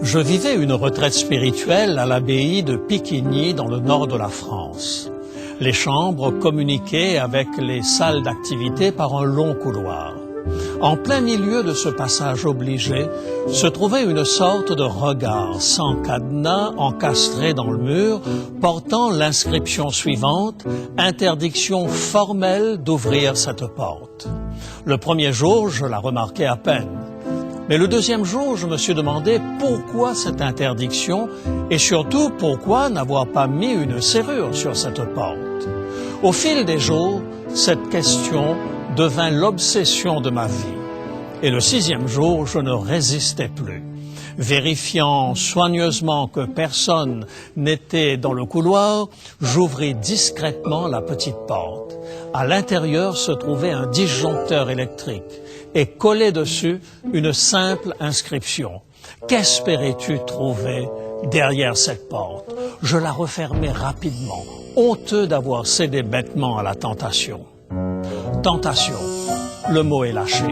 Je vivais une retraite spirituelle à l'abbaye de Picquigny dans le nord de la France. Les chambres communiquaient avec les salles d'activité par un long couloir. En plein milieu de ce passage obligé se trouvait une sorte de regard sans cadenas encastré dans le mur, portant l'inscription suivante « Interdiction formelle d'ouvrir cette porte ». Le premier jour, je la remarquais à peine. Mais le deuxième jour, je me suis demandé pourquoi cette interdiction et surtout pourquoi n'avoir pas mis une serrure sur cette porte. Au fil des jours, cette question devint l'obsession de ma vie. Et le sixième jour, je ne résistais plus. Vérifiant soigneusement que personne n'était dans le couloir, j'ouvris discrètement la petite porte. À l'intérieur se trouvait un disjoncteur électrique et collé dessus une simple inscription. Qu'espérais-tu trouver derrière cette porte? Je la refermai rapidement, honteux d'avoir cédé bêtement à la tentation. Tentation, le mot est lâché.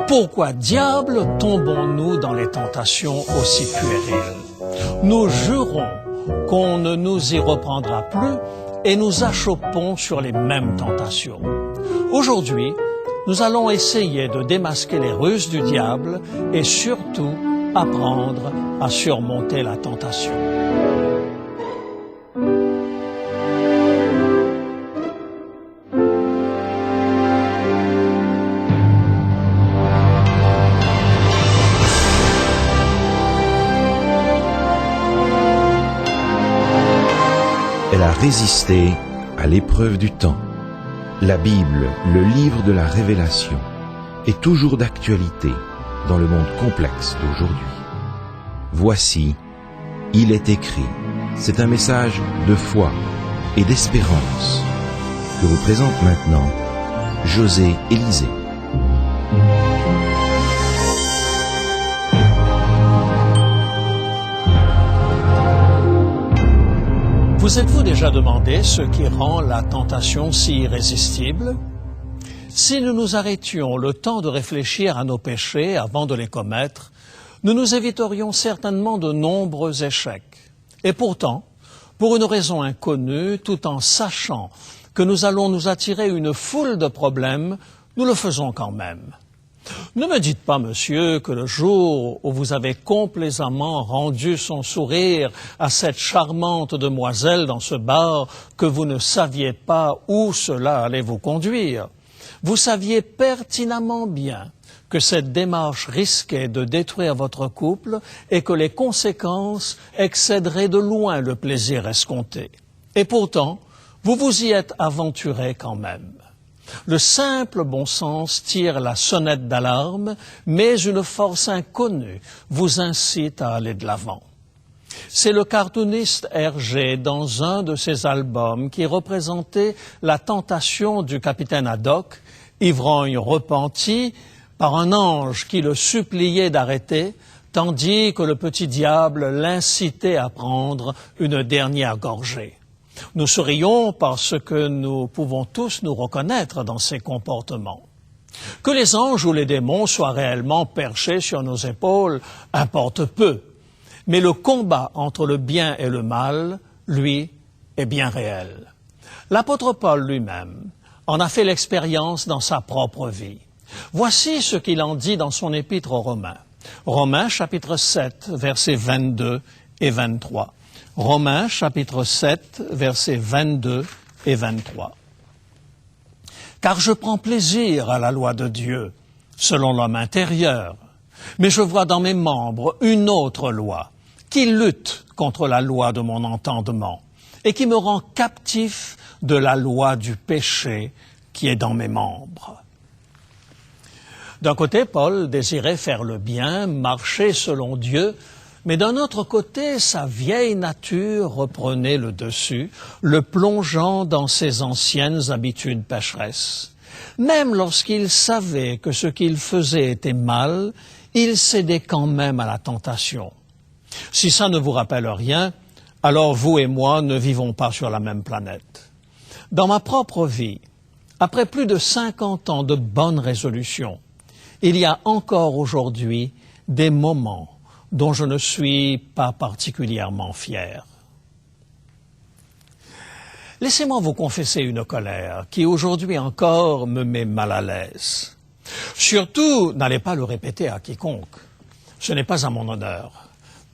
Pourquoi diable tombons-nous dans les tentations aussi puériles? Nous jurons qu'on ne nous y reprendra plus et nous achoppons sur les mêmes tentations. Aujourd'hui, nous allons essayer de démasquer les ruses du diable et surtout apprendre à surmonter la tentation. Elle a résisté à l'épreuve du temps. La Bible, le livre de la révélation, est toujours d'actualité dans le monde complexe d'aujourd'hui. Voici, il est écrit. C'est un message de foi et d'espérance que vous présente maintenant José Élysée. Vous êtes-vous déjà demandé ce qui rend la tentation si irrésistible? Si nous nous arrêtions le temps de réfléchir à nos péchés avant de les commettre, nous nous éviterions certainement de nombreux échecs. Et pourtant, pour une raison inconnue, tout en sachant que nous allons nous attirer une foule de problèmes, nous le faisons quand même. Ne me dites pas, monsieur, que le jour où vous avez complaisamment rendu son sourire à cette charmante demoiselle dans ce bar, que vous ne saviez pas où cela allait vous conduire. Vous saviez pertinemment bien que cette démarche risquait de détruire votre couple et que les conséquences excéderaient de loin le plaisir escompté. Et pourtant, vous vous y êtes aventuré quand même. Le simple bon sens tire la sonnette d'alarme, mais une force inconnue vous incite à aller de l'avant. C'est le cartooniste Hergé, dans un de ses albums, qui représentait la tentation du capitaine Haddock, ivrogne repenti, par un ange qui le suppliait d'arrêter, tandis que le petit diable l'incitait à prendre une dernière gorgée. Nous sourions parce que nous pouvons tous nous reconnaître dans ces comportements. Que les anges ou les démons soient réellement perchés sur nos épaules importe peu, mais le combat entre le bien et le mal, lui, est bien réel. L'apôtre Paul lui-même en a fait l'expérience dans sa propre vie. Voici ce qu'il en dit dans son épître aux Romains. Romains chapitre 7, versets 22 et 23. Romains chapitre 7, versets 22 et 23. « Car je prends plaisir à la loi de Dieu, selon l'homme intérieur, mais je vois dans mes membres une autre loi, qui lutte contre la loi de mon entendement, et qui me rend captif de la loi du péché qui est dans mes membres. » D'un côté, Paul désirait faire le bien, marcher selon Dieu, mais d'un autre côté, sa vieille nature reprenait le dessus, le plongeant dans ses anciennes habitudes pécheresses. Même lorsqu'il savait que ce qu'il faisait était mal, il cédait quand même à la tentation. Si ça ne vous rappelle rien, alors vous et moi ne vivons pas sur la même planète. Dans ma propre vie, après plus de 50 ans de bonnes résolutions, il y a encore aujourd'hui des moments dont je ne suis pas particulièrement fier. Laissez-moi vous confesser une colère qui aujourd'hui encore me met mal à l'aise. Surtout, n'allez pas le répéter à quiconque. Ce n'est pas à mon honneur,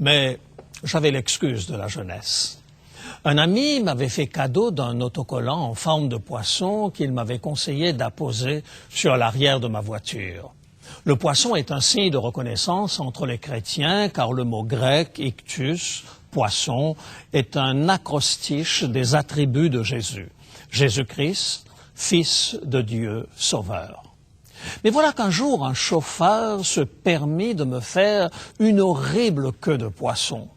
mais j'avais l'excuse de la jeunesse. Un ami m'avait fait cadeau d'un autocollant en forme de poisson qu'il m'avait conseillé d'apposer sur l'arrière de ma voiture. Le poisson est un signe de reconnaissance entre les chrétiens, car le mot grec, ictus, poisson, est un acrostiche des attributs de Jésus. Jésus-Christ, Fils de Dieu, Sauveur. Mais voilà qu'un jour, un chauffeur se permit de me faire une horrible queue de poisson.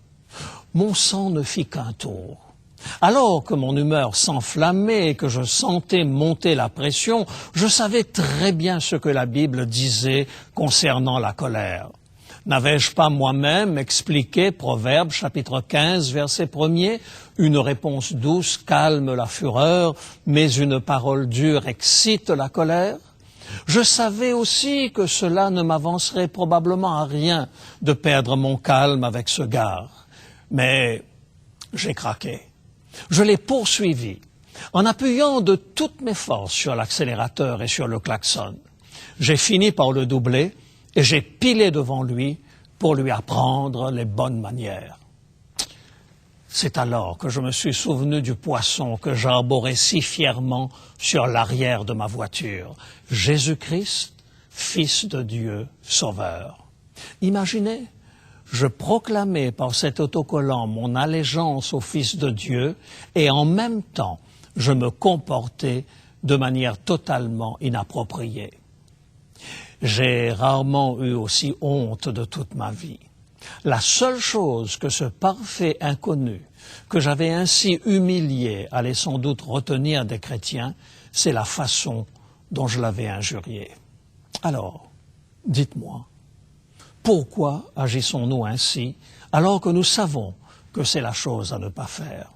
Mon sang ne fit qu'un tour. Alors que mon humeur s'enflammait et que je sentais monter la pression, je savais très bien ce que la Bible disait concernant la colère. N'avais-je pas moi-même expliqué Proverbes chapitre 15, verset 1er, « Une réponse douce calme la fureur, mais une parole dure excite la colère » ? Je savais aussi que cela ne m'avancerait probablement à rien de perdre mon calme avec ce gars. Mais j'ai craqué. Je l'ai poursuivi en appuyant de toutes mes forces sur l'accélérateur et sur le klaxon. J'ai fini par le doubler et j'ai pilé devant lui pour lui apprendre les bonnes manières. C'est alors que je me suis souvenu du poisson que j'arborais si fièrement sur l'arrière de ma voiture. Jésus-Christ, Fils de Dieu, Sauveur. Imaginez, je proclamais par cet autocollant mon allégeance au Fils de Dieu et en même temps, je me comportais de manière totalement inappropriée. J'ai rarement eu aussi honte de toute ma vie. La seule chose que ce parfait inconnu, que j'avais ainsi humilié, allait sans doute retenir des chrétiens, c'est la façon dont je l'avais injurié. Alors, dites-moi, pourquoi agissons-nous ainsi alors que nous savons que c'est la chose à ne pas faire?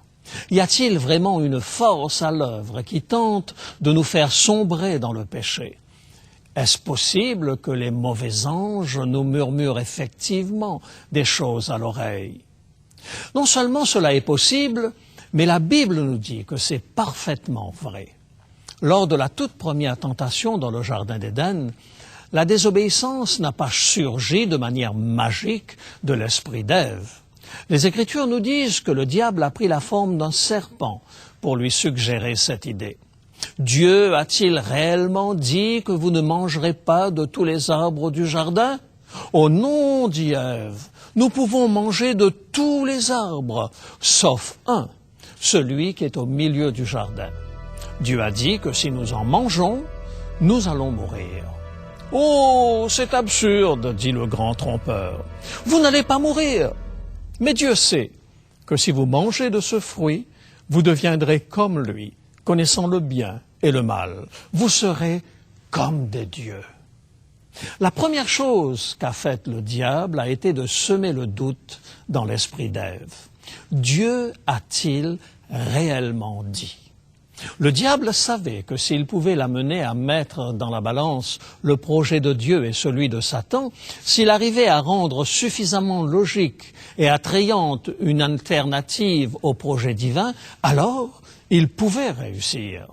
Y a-t-il vraiment une force à l'œuvre qui tente de nous faire sombrer dans le péché? Est-ce possible que les mauvais anges nous murmurent effectivement des choses à l'oreille? Non seulement cela est possible, mais la Bible nous dit que c'est parfaitement vrai. Lors de la toute première tentation dans le Jardin d'Éden, la désobéissance n'a pas surgi de manière magique de l'esprit d'Ève. Les Écritures nous disent que le diable a pris la forme d'un serpent pour lui suggérer cette idée. Dieu a-t-il réellement dit que vous ne mangerez pas de tous les arbres du jardin? Oh non, dit Ève, nous pouvons manger de tous les arbres, sauf un, celui qui est au milieu du jardin. Dieu a dit que si nous en mangeons, nous allons mourir. Oh, c'est absurde, dit le grand trompeur. Vous n'allez pas mourir. Mais Dieu sait que si vous mangez de ce fruit, vous deviendrez comme lui, connaissant le bien et le mal. Vous serez comme des dieux. La première chose qu'a faite le diable a été de semer le doute dans l'esprit d'Ève. Dieu a-t-il réellement dit? Le diable savait que s'il pouvait l'amener à mettre dans la balance le projet de Dieu et celui de Satan, s'il arrivait à rendre suffisamment logique et attrayante une alternative au projet divin, alors il pouvait réussir.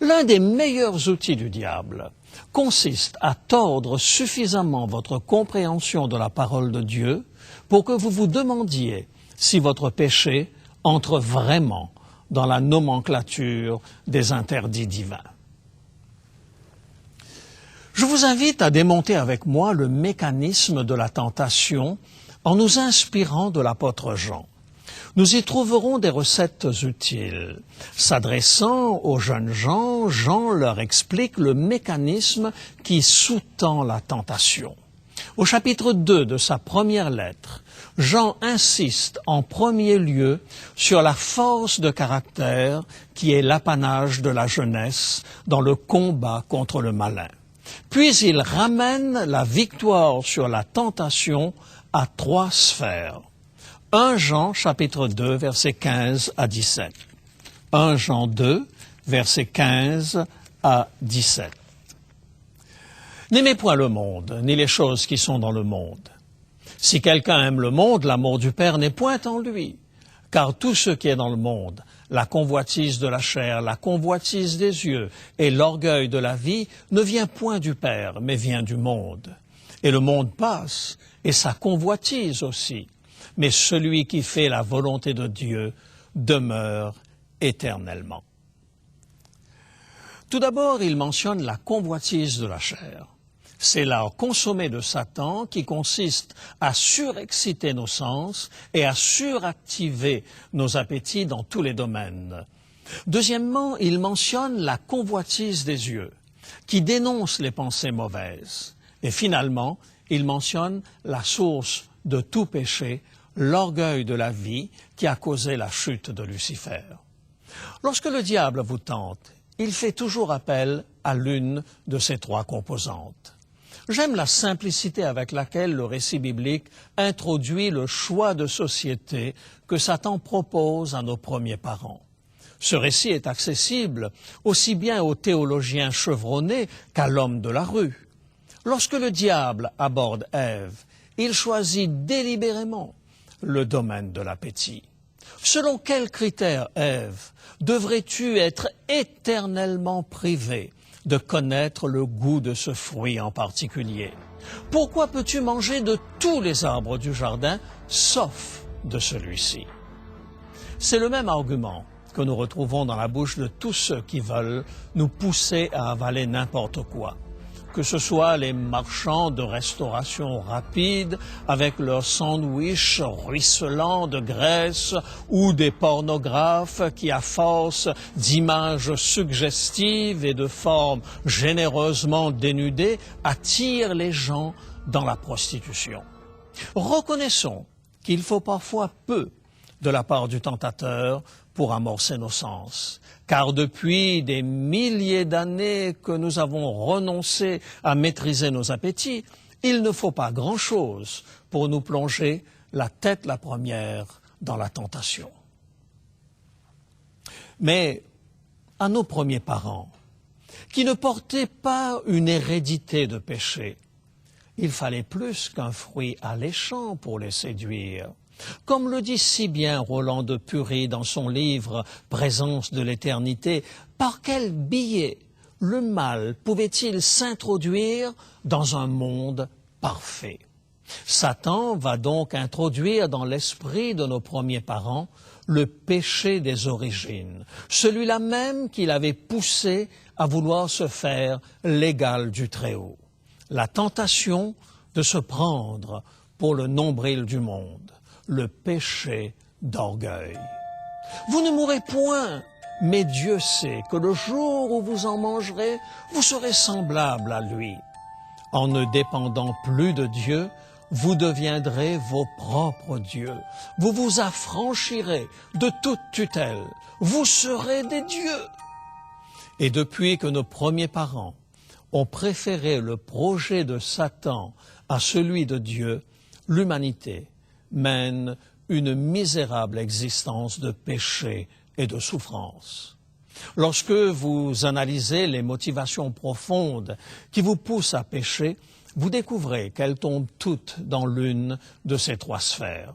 L'un des meilleurs outils du diable consiste à tordre suffisamment votre compréhension de la parole de Dieu pour que vous vous demandiez si votre péché entre vraiment dans la nomenclature des interdits divins. Je vous invite à démonter avec moi le mécanisme de la tentation en nous inspirant de l'apôtre Jean. Nous y trouverons des recettes utiles. S'adressant aux jeunes gens, Jean leur explique le mécanisme qui sous-tend la tentation. Au chapitre 2 de sa première lettre, Jean insiste en premier lieu sur la force de caractère qui est l'apanage de la jeunesse dans le combat contre le malin. Puis il ramène la victoire sur la tentation à 3 sphères. 1 Jean chapitre 2 versets 15 à 17. 1 Jean 2 versets 15 à 17. N'aimez point le monde, ni les choses qui sont dans le monde. Si quelqu'un aime le monde, l'amour du Père n'est point en lui. Car tout ce qui est dans le monde, la convoitise de la chair, la convoitise des yeux et l'orgueil de la vie, ne vient point du Père, mais vient du monde. Et le monde passe, et sa convoitise aussi. Mais celui qui fait la volonté de Dieu demeure éternellement. Tout d'abord, il mentionne la convoitise de la chair. C'est l'art consommé de Satan qui consiste à surexciter nos sens et à suractiver nos appétits dans tous les domaines. Deuxièmement, il mentionne la convoitise des yeux, qui dénonce les pensées mauvaises. Et finalement, il mentionne la source de tout péché, l'orgueil de la vie qui a causé la chute de Lucifer. Lorsque le diable vous tente, il fait toujours appel à l'une de ces trois composantes. J'aime la simplicité avec laquelle le récit biblique introduit le choix de société que Satan propose à nos premiers parents. Ce récit est accessible aussi bien aux théologiens chevronnés qu'à l'homme de la rue. Lorsque le diable aborde Ève, il choisit délibérément le domaine de l'appétit. Selon quels critères, Ève, devrais-tu être éternellement privée de connaître le goût de ce fruit en particulier? Pourquoi peux-tu manger de tous les arbres du jardin, sauf de celui-ci? C'est le même argument que nous retrouvons dans la bouche de tous ceux qui veulent nous pousser à avaler n'importe quoi. Que ce soit les marchands de restauration rapide avec leurs sandwichs ruisselants de graisse ou des pornographes qui, à force d'images suggestives et de formes généreusement dénudées, attirent les gens dans la prostitution. Reconnaissons qu'il faut parfois peu de la part du tentateur pour amorcer nos sens. Car depuis des milliers d'années que nous avons renoncé à maîtriser nos appétits, il ne faut pas grand-chose pour nous plonger la tête la première dans la tentation. Mais à nos premiers parents, qui ne portaient pas une hérédité de péché, il fallait plus qu'un fruit alléchant pour les séduire. Comme le dit si bien Roland de Pury dans son livre « Présence de l'éternité », par quel biais le mal pouvait-il s'introduire dans un monde parfait? Satan va donc introduire dans l'esprit de nos premiers parents le péché des origines, celui-là même qui l'avait poussé à vouloir se faire l'égal du Très-Haut. La tentation de se prendre pour le nombril du monde. Le péché d'orgueil. Vous ne mourrez point, mais Dieu sait que le jour où vous en mangerez, vous serez semblable à lui. En ne dépendant plus de Dieu, vous deviendrez vos propres dieux. Vous vous affranchirez de toute tutelle. Vous serez des dieux. Et depuis que nos premiers parents ont préféré le projet de Satan à celui de Dieu, l'humanité mène une misérable existence de péché et de souffrance. Lorsque vous analysez les motivations profondes qui vous poussent à pécher, vous découvrez qu'elles tombent toutes dans l'une de ces trois sphères.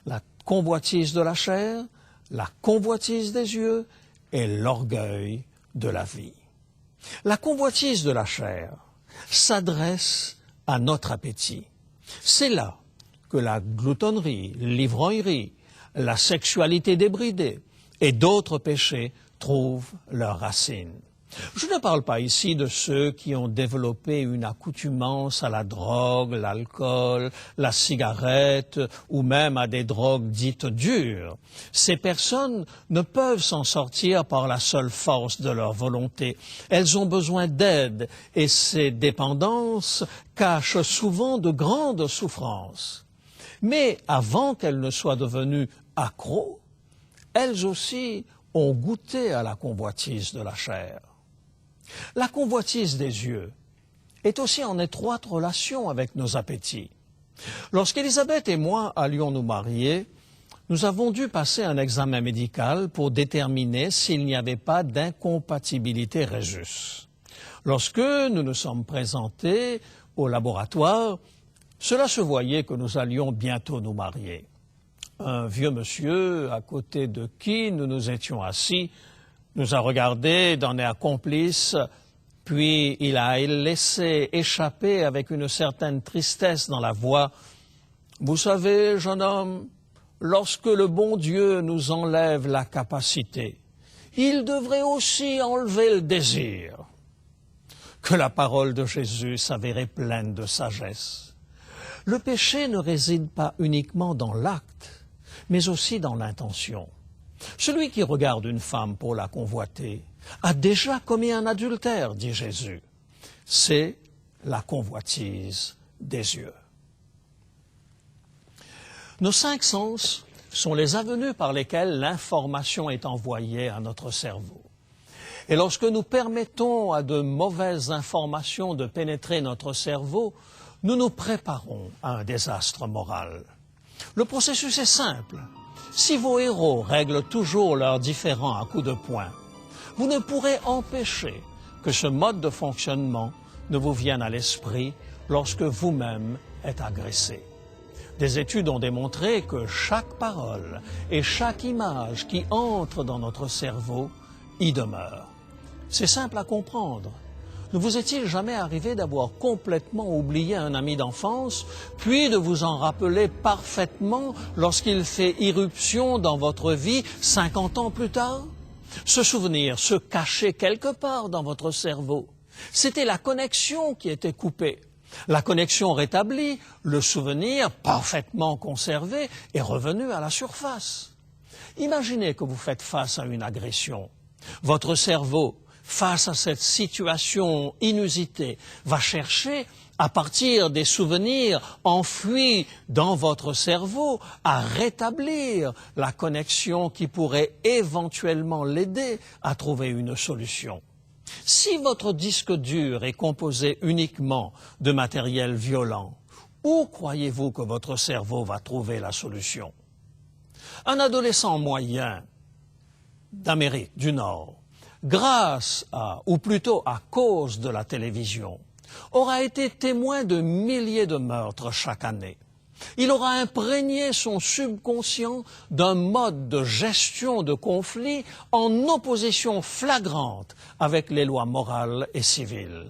La convoitise de la chair, la convoitise des yeux et l'orgueil de la vie. La convoitise de la chair s'adresse à notre appétit. C'est là que la gloutonnerie, l'ivrognerie, la sexualité débridée et d'autres péchés trouvent leurs racines. Je ne parle pas ici de ceux qui ont développé une accoutumance à la drogue, l'alcool, la cigarette ou même à des drogues dites dures. Ces personnes ne peuvent s'en sortir par la seule force de leur volonté. Elles ont besoin d'aide et ces dépendances cachent souvent de grandes souffrances. Mais avant qu'elles ne soient devenues accros, elles aussi ont goûté à la convoitise de la chair. La convoitise des yeux est aussi en étroite relation avec nos appétits. Lorsqu'Élisabeth et moi allions nous marier, nous avons dû passer un examen médical pour déterminer s'il n'y avait pas d'incompatibilité rhésus. Lorsque nous nous sommes présentés au laboratoire, Cela se voyait que nous allions bientôt nous marier. Un vieux monsieur, à côté de qui nous nous étions assis, nous a regardés d'un air complice, puis il a laissé échapper avec une certaine tristesse dans la voix « Vous savez, jeune homme, lorsque le bon Dieu nous enlève la capacité, il devrait aussi enlever le désir. » Que la parole de Jésus s'avérait pleine de sagesse. Le péché ne réside pas uniquement dans l'acte, mais aussi dans l'intention. Celui qui regarde une femme pour la convoiter a déjà commis un adultère, dit Jésus. C'est la convoitise des yeux. Nos 5 sens sont les avenues par lesquelles l'information est envoyée à notre cerveau. Et lorsque nous permettons à de mauvaises informations de pénétrer notre cerveau, nous nous préparons à un désastre moral. Le processus est simple. Si vos héros règlent toujours leurs différends à coups de poing, vous ne pourrez empêcher que ce mode de fonctionnement ne vous vienne à l'esprit lorsque vous-même êtes agressé. Des études ont démontré que chaque parole et chaque image qui entre dans notre cerveau y demeure. C'est simple à comprendre. Ne vous est-il jamais arrivé d'avoir complètement oublié un ami d'enfance, puis de vous en rappeler parfaitement lorsqu'il fait irruption dans votre vie 50 ans plus tard? Ce souvenir se cachait quelque part dans votre cerveau. C'était la connexion qui était coupée. La connexion rétablie, le souvenir parfaitement conservé est revenu à la surface. Imaginez que vous faites face à une agression. Votre cerveau, face à cette situation inusitée, va chercher, à partir des souvenirs enfouis dans votre cerveau, à rétablir la connexion qui pourrait éventuellement l'aider à trouver une solution. Si votre disque dur est composé uniquement de matériel violent, où croyez-vous que votre cerveau va trouver la solution? Un adolescent moyen d'Amérique du Nord, grâce à, ou plutôt à cause de la télévision, aura été témoin de milliers de meurtres chaque année. Il aura imprégné son subconscient d'un mode de gestion de conflits en opposition flagrante avec les lois morales et civiles.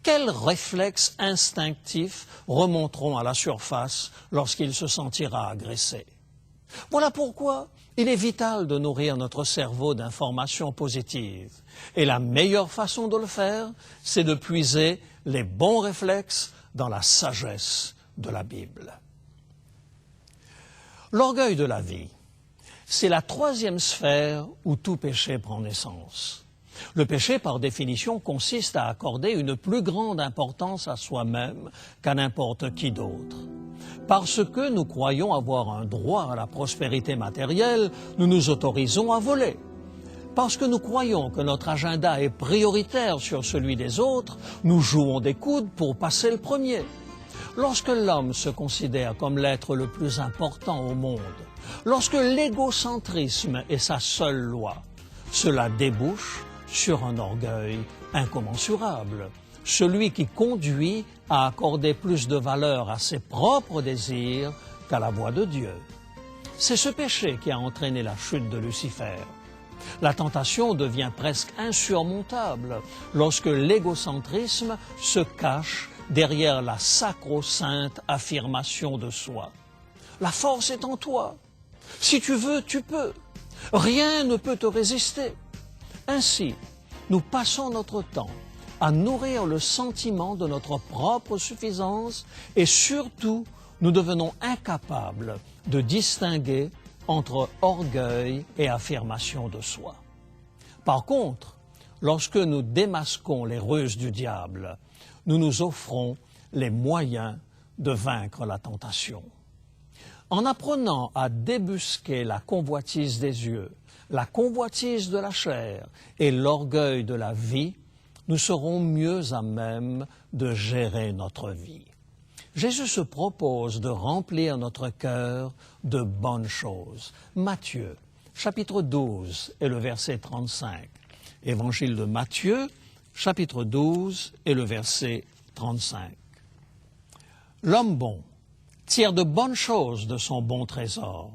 Quels réflexes instinctifs remonteront à la surface lorsqu'il se sentira agressé? Voilà pourquoi il est vital de nourrir notre cerveau d'informations positives. Et la meilleure façon de le faire, c'est de puiser les bons réflexes dans la sagesse de la Bible. L'orgueil de la vie, c'est la 3e sphère où tout péché prend naissance. Le péché, par définition, consiste à accorder une plus grande importance à soi-même qu'à n'importe qui d'autre. Parce que nous croyons avoir un droit à la prospérité matérielle, nous nous autorisons à voler. Parce que nous croyons que notre agenda est prioritaire sur celui des autres, nous jouons des coudes pour passer le premier. Lorsque l'homme se considère comme l'être le plus important au monde, lorsque l'égocentrisme est sa seule loi, cela débouche sur un orgueil incommensurable, celui qui conduit à accorder plus de valeur à ses propres désirs qu'à la voix de Dieu. C'est ce péché qui a entraîné la chute de Lucifer. La tentation devient presque insurmontable lorsque l'égocentrisme se cache derrière la sacro-sainte affirmation de soi. La force est en toi. Si tu veux, tu peux. Rien ne peut te résister. Ainsi, nous passons notre temps à nourrir le sentiment de notre propre suffisance et surtout, nous devenons incapables de distinguer entre orgueil et affirmation de soi. Par contre, lorsque nous démasquons les ruses du diable, nous nous offrons les moyens de vaincre la tentation. En apprenant à débusquer la convoitise des yeux, la convoitise de la chair et l'orgueil de la vie, nous serons mieux à même de gérer notre vie. Jésus se propose de remplir notre cœur de bonnes choses. Matthieu, chapitre 12 et le verset 35. Évangile de Matthieu, chapitre 12 et le verset 35. L'homme bon tire de bonnes choses de son bon trésor,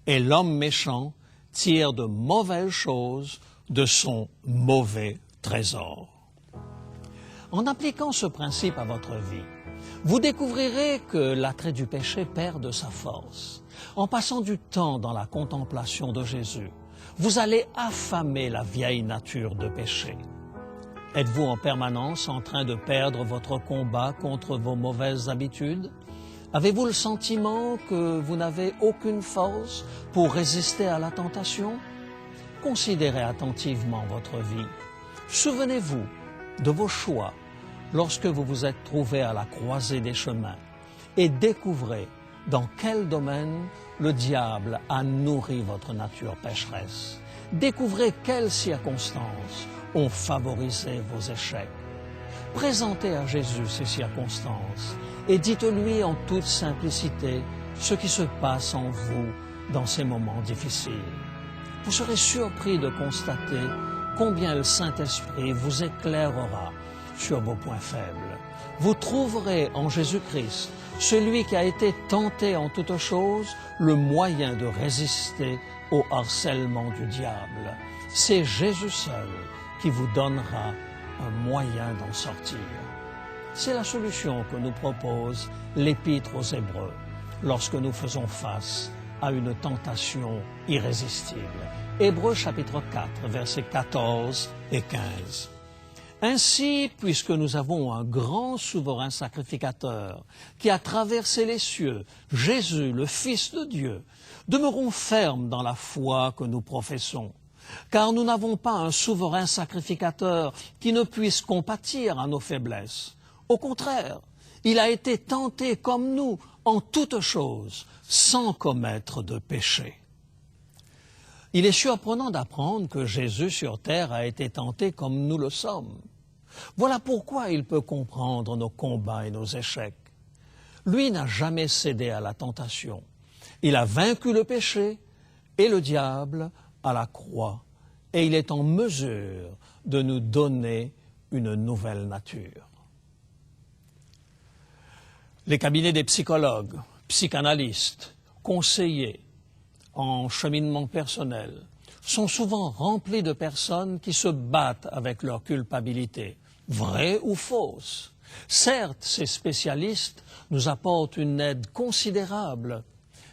et l'homme méchant tire de mauvaises choses de son mauvais trésor. En appliquant ce principe à votre vie, vous découvrirez que l'attrait du péché perd de sa force. En passant du temps dans la contemplation de Jésus, vous allez affamer la vieille nature de péché. Êtes-vous en permanence en train de perdre votre combat contre vos mauvaises habitudes? Avez-vous le sentiment que vous n'avez aucune force pour résister à la tentation? Considérez attentivement votre vie. Souvenez-vous de vos choix lorsque vous vous êtes trouvé à la croisée des chemins et découvrez dans quel domaine le diable a nourri votre nature pécheresse. Découvrez quelles circonstances ont favorisé vos échecs. Présentez à Jésus ces circonstances et dites-lui en toute simplicité ce qui se passe en vous dans ces moments difficiles. Vous serez surpris de constater combien le Saint-Esprit vous éclairera sur vos points faibles. Vous trouverez en Jésus-Christ, celui qui a été tenté en toutes choses, le moyen de résister au harcèlement du diable. C'est Jésus seul qui vous donnera un moyen d'en sortir. C'est la solution que nous propose l'Épître aux Hébreux lorsque nous faisons face à une tentation irrésistible. Hébreux chapitre 4, versets 14 et 15. Ainsi, puisque nous avons un grand souverain sacrificateur qui a traversé les cieux, Jésus, le Fils de Dieu, demeurons fermes dans la foi que nous professons. Car nous n'avons pas un souverain sacrificateur qui ne puisse compatir à nos faiblesses. Au contraire, il a été tenté comme nous en toutes choses, sans commettre de péché. Il est surprenant d'apprendre que Jésus sur terre a été tenté comme nous le sommes. Voilà pourquoi il peut comprendre nos combats et nos échecs. Lui n'a jamais cédé à la tentation. Il a vaincu le péché et le diable à la croix, et il est en mesure de nous donner une nouvelle nature. Les cabinets des psychologues, psychanalystes, conseillers en cheminement personnel sont souvent remplis de personnes qui se battent avec leur culpabilité, vraie ou fausse. Certes, ces spécialistes nous apportent une aide considérable,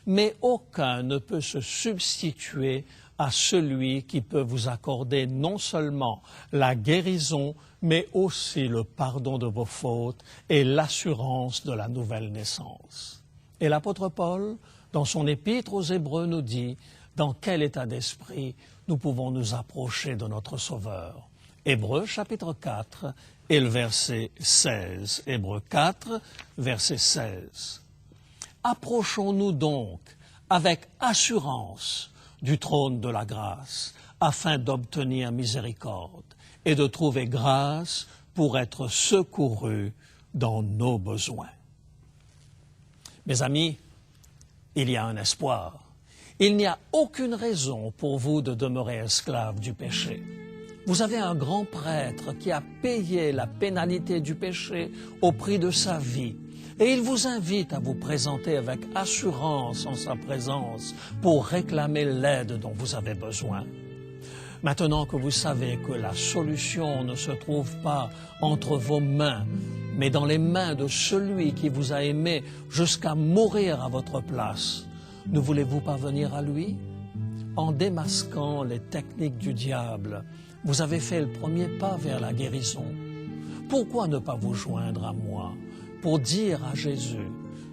mais aucun ne peut se substituer à celui qui peut vous accorder non seulement la guérison, mais aussi le pardon de vos fautes et l'assurance de la nouvelle naissance. Et l'apôtre Paul, dans son épître aux Hébreux, nous dit dans quel état d'esprit nous pouvons nous approcher de notre Sauveur. Hébreux chapitre 4 et le verset 16. Hébreux 4, verset 16. Approchons-nous donc avec assurance du trône de la grâce, afin d'obtenir miséricorde et de trouver grâce pour être secourus dans nos besoins. Mes amis, il y a un espoir. Il n'y a aucune raison pour vous de demeurer esclaves du péché. Vous avez un grand prêtre qui a payé la pénalité du péché au prix de sa vie. Et il vous invite à vous présenter avec assurance en sa présence pour réclamer l'aide dont vous avez besoin. Maintenant que vous savez que la solution ne se trouve pas entre vos mains, mais dans les mains de celui qui vous a aimé jusqu'à mourir à votre place, ne voulez-vous pas venir à lui? En démasquant les techniques du diable, vous avez fait le premier pas vers la guérison. Pourquoi ne pas vous joindre à moi pour dire à Jésus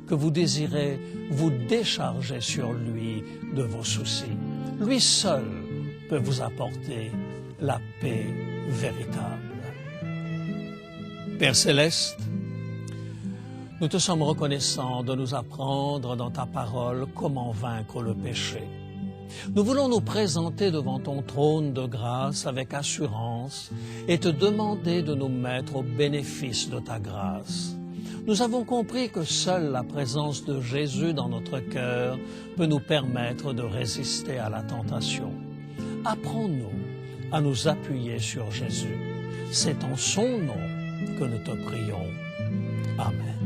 que vous désirez vous décharger sur lui de vos soucis? Lui seul peut vous apporter la paix véritable. Père Céleste, nous te sommes reconnaissants de nous apprendre dans ta parole comment vaincre le péché. Nous voulons nous présenter devant ton trône de grâce avec assurance et te demander de nous mettre au bénéfice de ta grâce. Nous avons compris que seule la présence de Jésus dans notre cœur peut nous permettre de résister à la tentation. Apprends-nous à nous appuyer sur Jésus. C'est en son nom que nous te prions. Amen.